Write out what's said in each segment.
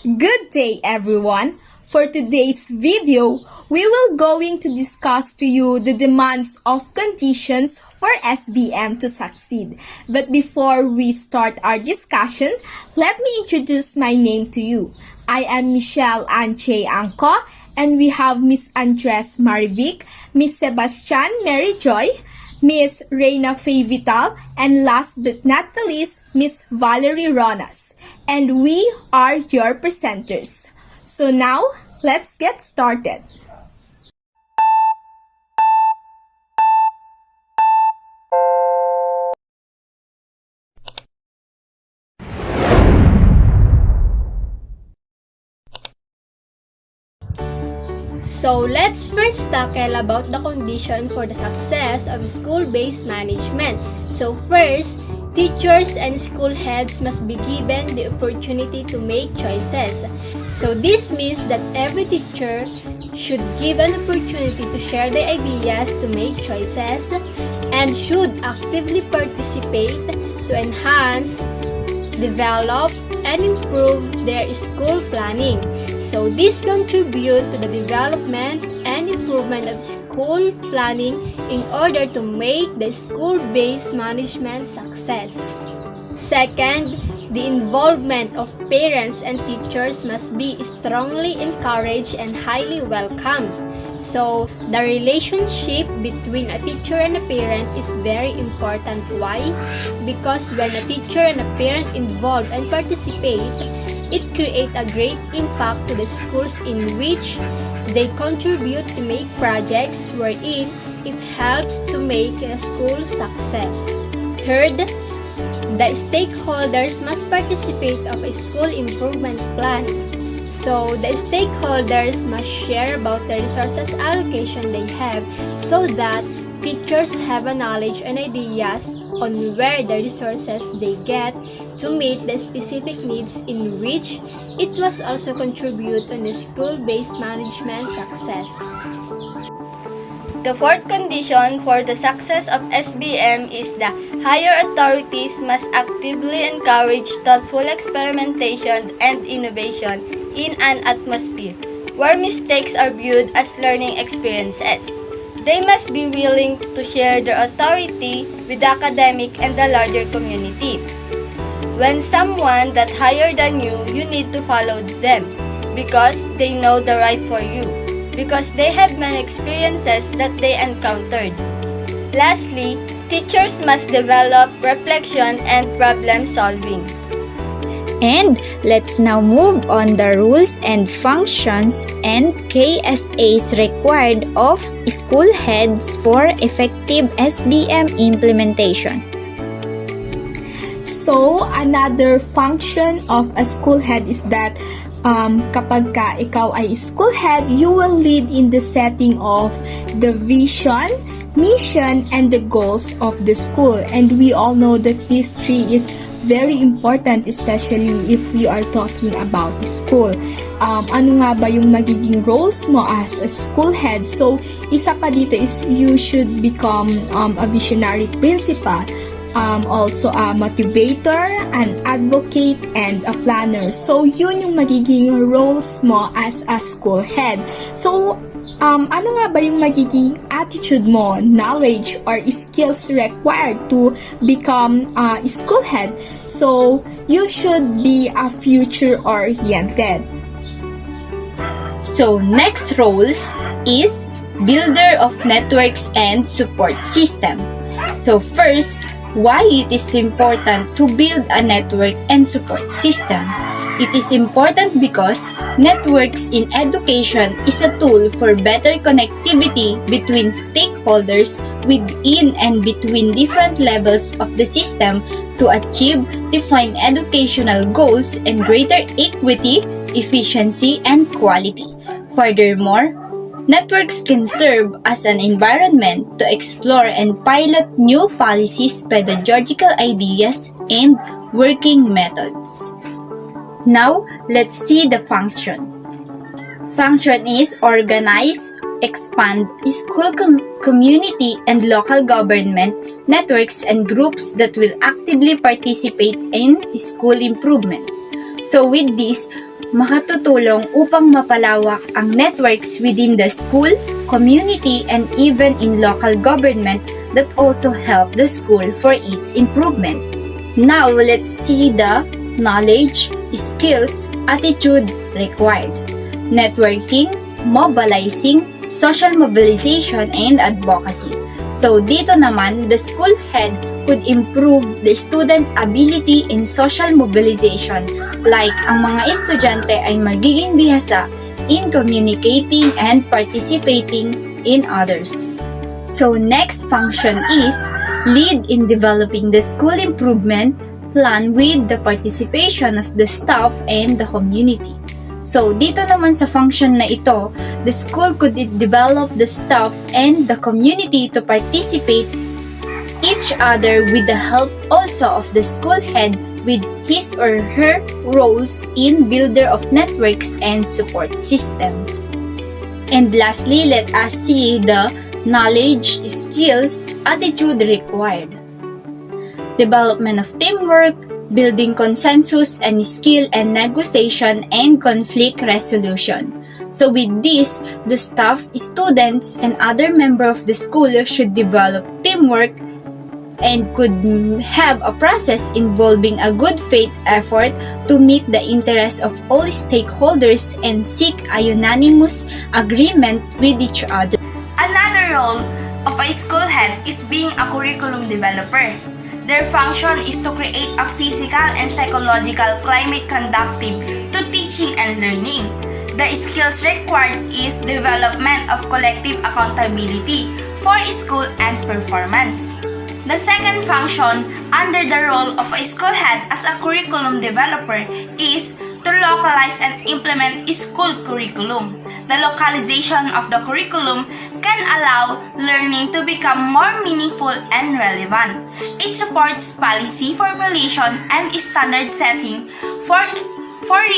Good day, everyone. For today's video, we will going to discuss to you the demands of conditions for SBM to succeed. But before we start our discussion, let me introduce my name to you. I am Michelle Anche Angko, and we have Miss Andres Marivic, Miss Sebastian Mary Joy, Miss Reina Faye Vital, and last but not the least, Miss Valerie Ronas. And we are your presenters. So now, let's get started. So let's first tackle about the condition for the success of school-based management. So first, teachers and school heads must be given the opportunity to make choices. So this means that every teacher should give an opportunity to share their ideas to make choices and should actively participate to enhance, develop, and improve their school planning. So this contribute to the development and improvement of school planning in order to make the school-based management success. Second, the involvement of parents and teachers must be strongly encouraged and highly welcomed. So, the relationship between a teacher and a parent is very important. Why? Because when a teacher and a parent involve and participate, it creates a great impact to the schools in which they contribute to make projects wherein it helps to make a school success. Third, the stakeholders must participate of a school improvement plan. So, the stakeholders must share about the resources allocation they have so that teachers have a knowledge and ideas on where the resources they get to meet the specific needs in which it was also contribute on the school-based management success. The fourth condition for the success of SBM is the higher authorities must actively encourage thoughtful experimentation and innovation in an atmosphere where mistakes are viewed as learning experiences. They must be willing to share their authority with the academic and the larger community. When someone that's higher than you need to follow them because they know the right for you, because they have many experiences that they encountered. Lastly, teachers must develop reflection and problem solving. And let's now move on the rules and functions and KSAs required of school heads for effective SBM implementation. So, another function of a school head is that kapag ka ikaw ay school head, you will lead in the setting of the vision, mission, and the goals of the school. And we all know that these three is very important, especially if we are talking about school. Ano nga ba yung magiging roles mo as a school head? So, isa pa dito is you should become a visionary principal. Also a motivator, an advocate, and a planner. So, yun yung magiging roles mo as a school head. So, ano nga ba yung magiging attitude mo, knowledge, or skills required to become a school head? So, you should be a future-oriented. So, next roles is builder of networks and support system. So, first, why it is important to build a network and support system. It is important because networks in education is a tool for better connectivity between stakeholders within and between different levels of the system to achieve defined educational goals and greater equity, efficiency, and quality. Furthermore, networks can serve as an environment to explore and pilot new policies, pedagogical ideas, and working methods. Now, let's see the function. Function is organize, expand school community and local government networks and groups that will actively participate in school improvement. So with this, makatutulong upang mapalawak ang networks within the school, community, and even in local government that also help the school for its improvement. Now, let's see the knowledge, skills, attitude required. Networking, mobilizing, social mobilization, and advocacy. So, dito naman, the school head could improve the student ability in social mobilization, like ang mga estudyante ay magiging bihasa in communicating and participating in others. So, next function is lead in developing the school improvement plan with the participation of the staff and the community. So, dito naman sa function na ito, the school could develop the staff and the community to participate each other with the help also of the school head with his or her roles in builder of networks and support system. And lastly, let us see the knowledge, skills, attitude required. Development of teamwork, building consensus and skill and negotiation and conflict resolution. So with this, the staff, students, and other members of the school should develop teamwork and could have a process involving a good faith effort to meet the interests of all stakeholders and seek a unanimous agreement with each other. Another role of a school head is being a curriculum developer. Their function is to create a physical and psychological climate conducive to teaching and learning. The skills required is development of collective accountability for school and performance. The second function under the role of a school head as a curriculum developer is to localize and implement school curriculum. The localization of the curriculum can allow learning to become more meaningful and relevant. It supports policy formulation and standard setting for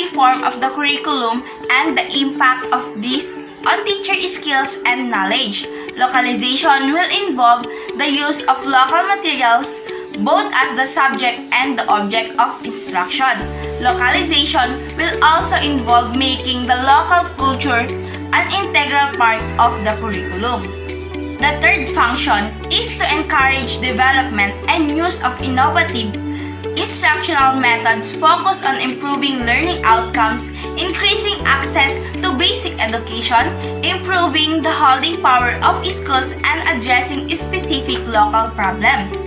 reform of the curriculum and the impact of this on teacher skills and knowledge. Localization will involve the use of local materials both as the subject and the object of instruction. Localization will also involve making the local culture an integral part of the curriculum. The third function is to encourage development and use of innovative instructional methods focused on improving learning outcomes, increasing access to basic education, improving the holding power of schools, and addressing specific local problems.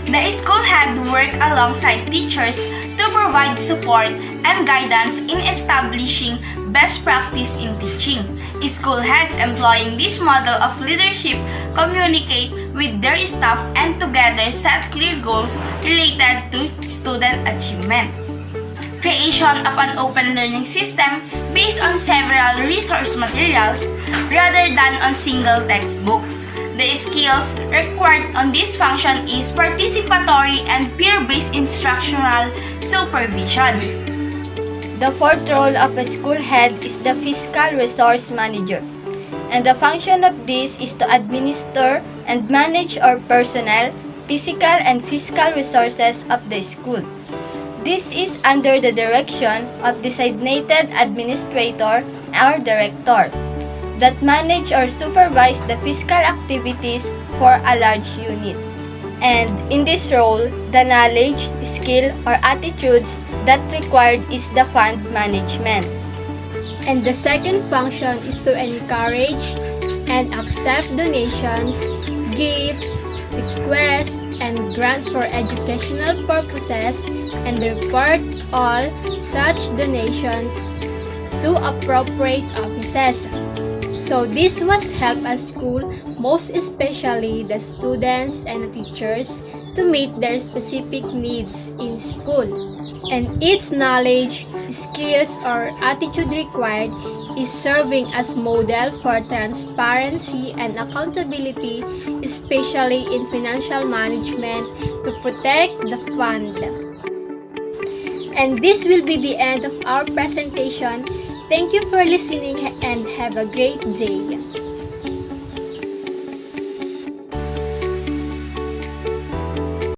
The school head work alongside teachers to provide support and guidance in establishing best practice in teaching. School heads employing this model of leadership communicate with their staff and together set clear goals related to student achievement. Creation of an open learning system based on several resource materials rather than on single textbooks. The skills required on this function is participatory and peer-based instructional supervision. The fourth role of a school head is the fiscal resource manager, and the function of this is to administer and manage our personnel, physical and fiscal resources of the school. This is under the direction of designated administrator or director that manage or supervise the fiscal activities for a large unit. And in this role, the knowledge, skill, or attitudes that required is the fund management. And the second function is to encourage and accept donations, gifts, requests, and grants for educational purposes and report all such donations to appropriate offices. So this was help a school, most especially the students and the teachers, to meet their specific needs in school. And its knowledge, skills, or attitude required is serving as model for transparency and accountability, especially in financial management to protect the fund. And this will be the end of our presentation. Thank you for listening and have a great day.